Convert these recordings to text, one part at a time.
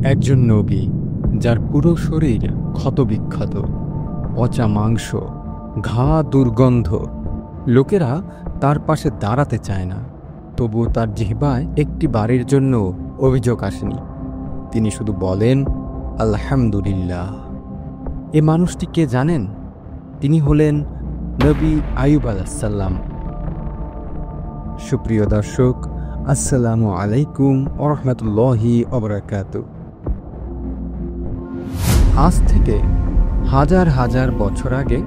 একজন নবী যার পুরো শরীর ক্ষতবিক্ষত, পচা মাংস, ঘা, দুর্গন্ধ। লোকেরা তার পাশে দাঁড়াতে চায় না, তবুও তার জিহ্বায় একটি বারের জন্য অভিযোগ আসেনি। তিনি শুধু বলেন আলহামদুলিল্লাহ। এ মানুষটি কে জানেন? তিনি হলেন নবী আইয়ুব আলাইহিসসালাম। সুপ্রিয় দর্শক, আসসালামু আলাইকুম ওয়া রাহমাতুল্লাহি ওয়া বারাকাতুহু। আজ থেকে হাজার হাজার বছর আগে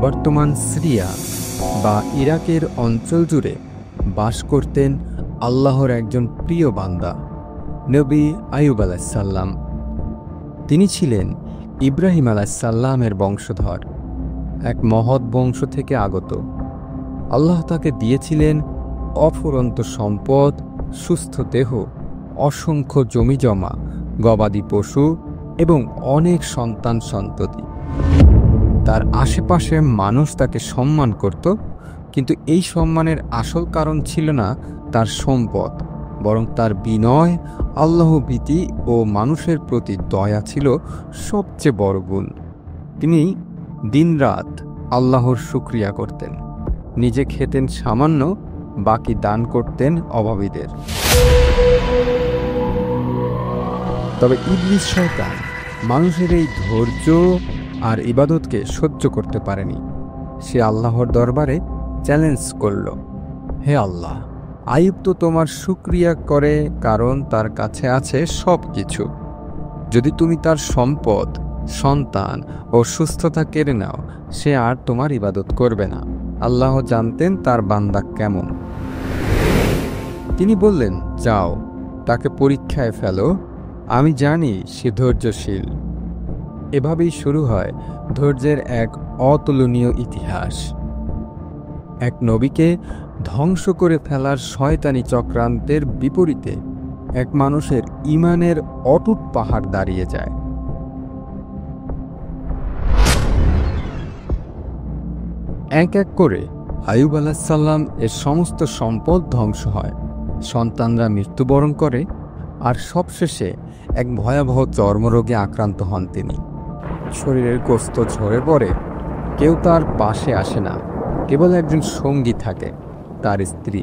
বর্তমান সিরিয়া বা ইরাকের অঞ্চল জুড়ে বাস করতেন আল্লাহর একজন প্রিয় বান্দা, নবী আইয়ুব আলাইহিসসালাম। তিনি ছিলেন ইব্রাহিম আলাইহিসসালামের বংশধর, এক মহৎ বংশ থেকে আগত। আল্লাহ তাকে দিয়েছিলেন অফুরন্ত সম্পদ, সুস্থ দেহ, অসংখ্য জমিজমা, গবাদি পশু এবং অনেক সন্তান সন্ততি। তার আশেপাশে মানুষ তাকে সম্মান করত, কিন্তু এই সম্মানের আসল কারণ ছিল না তার সম্পদ, বরং তার বিনয়, আল্লাহভীতি ও মানুষের প্রতি দয়া ছিল সবচেয়ে বড় গুণ। তিনি দিনরাত আল্লাহর শুকরিয়া করতেন, নিজে খেতেন সামান্য, বাকি দান করতেন অভাবীদের। তবে ইবলিস শয়তান মানুষের এই ধৈর্য আর ইবাদতকে সহ্য করতে পারেনি। সে আল্লাহর দরবারে চ্যালেঞ্জ করল, হে আল্লাহ, আইয়ুব তো তোমার শুকরিয়া করে, কারণ তার কাছে আছে সব কিছু। যদি তুমি তার সম্পদ, সন্তান ও সুস্থতা কেড়ে নাও, সে আর তোমার ইবাদত করবে না। আল্লাহ জানতেন তার বান্দা কেমন। তিনি বললেন, যাও, তাকে পরীক্ষায় ফেলো, আমি জানি সে ধৈর্যশীল। এভাবেই শুরু হয় ধৈর্যের এক অতুলনীয় ইতিহাস। এক নবীকে ধ্বংস করে ফেলার শয়তানি চক্রান্তের বিপরীতে এক মানুষের ঈমানের অটুট পাহাড় দাঁড়িয়ে যায়। এক এক করে আইয়ুব আলাইহিসসালাম এর সমস্ত সম্পদ ধ্বংস হয়, সন্তানরা মৃত্যুবরণ করে, আর সবশেষে এক ভয়াবহ চর্মরোগে আক্রান্ত হন তিনি। শরীরের গোস্ত ঝরে পড়ে, কেউ তার পাশে আসে না, কেবল একজন সঙ্গী থাকে, তার স্ত্রী।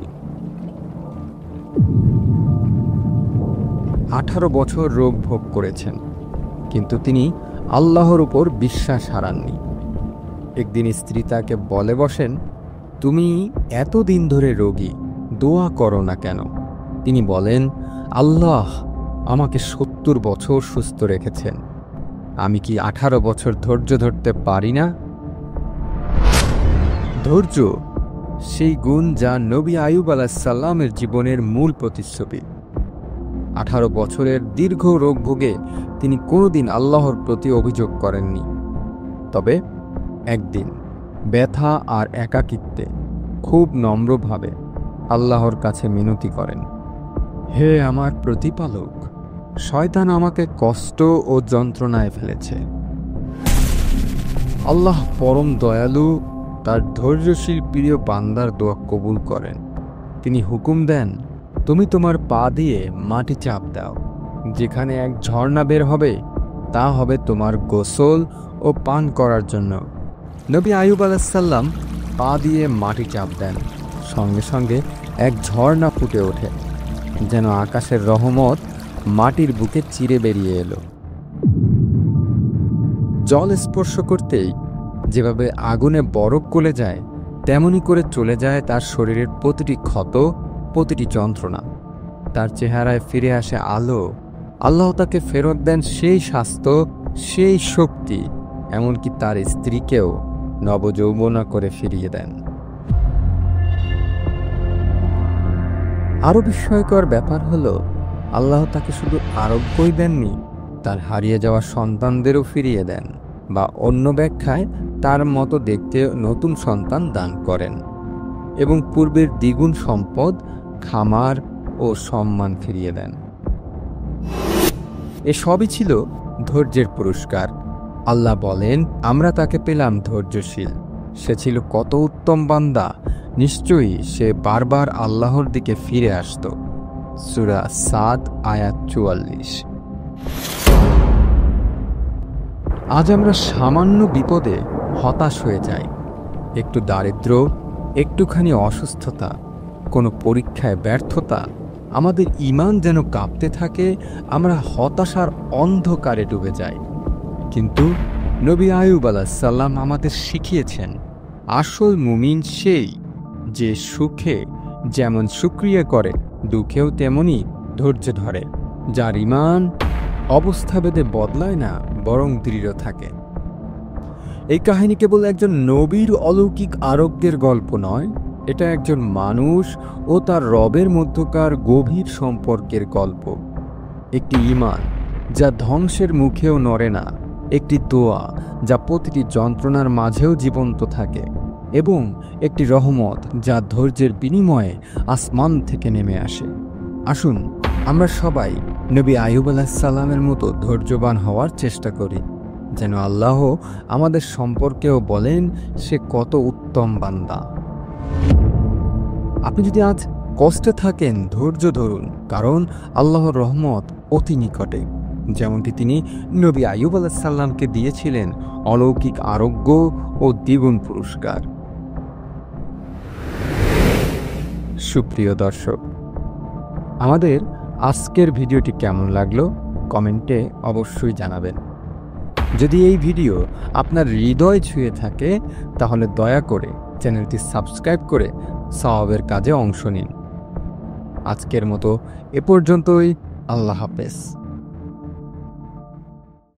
18 বছর রোগ ভোগ করেছেন, কিন্তু তিনি আল্লাহর উপর বিশ্বাস হারাননি। একদিন স্ত্রী তাকে বলে বসেন, তুমি এতদিন ধরে রোগী, দোয়া করো না কেন? তিনি বলেন, আল্লাহ আমাকে 70 বছর সুস্থ রেখেছেন, আমি কি 18 বছর ধৈর্য ধরতে পারি না? ধৈর্য সেই গুণ যা নবী আইয়ুব আলাইহিসসালামের জীবনের মূল প্রতিচ্ছবি। 18 বছরের দীর্ঘ রোগ ভোগে তিনি কোনোদিন আল্লাহর প্রতি অভিযোগ করেননি। তবে একদিন ব্যথা আর একাকিত্বে খুব নম্রভাবে আল্লাহর কাছে মিনতি করেন, হে আমার প্রতিপালক, শয়তান আমাকে কষ্ট ও যন্ত্রণায় ফেলেছে। আল্লাহ পরম দয়ালু তার ধৈর্যশীল প্রিয় বান্দার দোয়া কবুল করেন। তিনি হুকুম দেন, তুমি তোমার পা দিয়ে মাটি চাপ দাও, যেখানে এক ঝর্ণা বের হবে তা হবে তোমার গোসল ও পান করার জন্য। নবী আইয়ুব আলাইহিসসালাম পা দিয়ে মাটি চাপ দেন, সঙ্গে সঙ্গে এক ঝর্ণা ফুটে ওঠে, যেন আকাশের রহমত মাটির বুকে চিরে বেরিয়ে এলো। জল স্পর্শ করতেই যেভাবে আগুনে বরফ গলে যায়, তেমনি করে চলে যায় তার শরীরের প্রতিটি ক্ষত, প্রতিটি যন্ত্রণা। তার চেহারায় ফিরে আসে আলো। আল্লাহ তাকে ফেরত দেন সেই স্বাস্থ্য, সেই শক্তি, এমনকি তার স্ত্রীকেও নবযৌবনা করে ফিরিয়ে দেন। আরও বিস্ময়কর ব্যাপার হলো, আল্লাহ তাকে শুধু আরোগ্যই দেননি, তার হারিয়ে যাওয়া সন্তানদেরও ফিরিয়ে দেন, বা অন্য ব্যাখ্যায় তার মতো দেখতে নতুন সন্তান দান করেন, এবং পূর্বের দ্বিগুণ সম্পদ, খামার ও সম্মান ফিরিয়ে দেন। এসবই ছিল ধৈর্যের পুরস্কার। আল্লাহ বলেন, আমরা তাকে পেলাম ধৈর্যশীল। সে ছিল কত উত্তম বান্দা, নিশ্চয়ই সে বারবার আল্লাহর দিকে ফিরে আসত। সূরা সাদ আয়াত 44। আজ আমরা সামান্য বিপদে হতাশ হয়ে যাই। একটু দারিদ্র্য, একটুখানি অসুস্থতা, কোনো পরীক্ষায় ব্যর্থতা, আমাদের ঈমান যেন কাঁপতে থাকে, আমরা হতাশার অন্ধকারে ডুবে যাই। কিন্তু নবী আইয়ুব আলাইহিস সালাম আমাদের শিখিয়েছেন, আসল মুমিন সেই যে সুখে যেমন শুকরিয়া করে, দুঃখেও তেমনি ধৈর্য ধরে, যার ঈমান অবস্থাভেদে বদলায় না, বরং দৃঢ় থাকে। এই কাহিনী কেবল একজন নবীর অলৌকিক আরোগ্যের গল্প নয়, এটা একজন মানুষ ও তার রবের মধ্যকার গভীর সম্পর্কের গল্প। একটি ঈমান যা ধ্বংসের মুখেও নড়ে না, একটি দোয়া যা প্রতিটি যন্ত্রণার মাঝেও জীবন্ত থাকে, এবং একটি রহমত যা ধৈর্যের বিনিময়ে আসমান থেকে নেমে আসে। আসুন আমরা সবাই নবী আইয়ুব আলাইহিস সালামের মতো ধৈর্যবান হওয়ার চেষ্টা করি, যেন আল্লাহ আমাদের সম্পর্কেও বলেন, সে কত উত্তম বান্দা। আপনি যদি আজ কষ্টে থাকেন, ধৈর্য ধরুন, কারণ আল্লাহর রহমত অতি নিকটে। যেমনটি তিনি নবী আইয়ুব আলাইহিস সালামকে দিয়েছিলেন অলৌকিক আরোগ্য ও দ্বিগুণ পুরস্কার। সুপ্রিয় দর্শক, আমাদের আজকের ভিডিওটি কেমন লাগলো কমেন্টে অবশ্যই জানাবেন। যদি এই ভিডিও আপনার হৃদয় ছুঁয়ে থাকে, তাহলে দয়া করে চ্যানেলটি সাবস্ক্রাইব করে সওয়াবের কাজে অংশ নিন। আজকের মতো এ পর্যন্তই। আল্লাহ হাফেজ।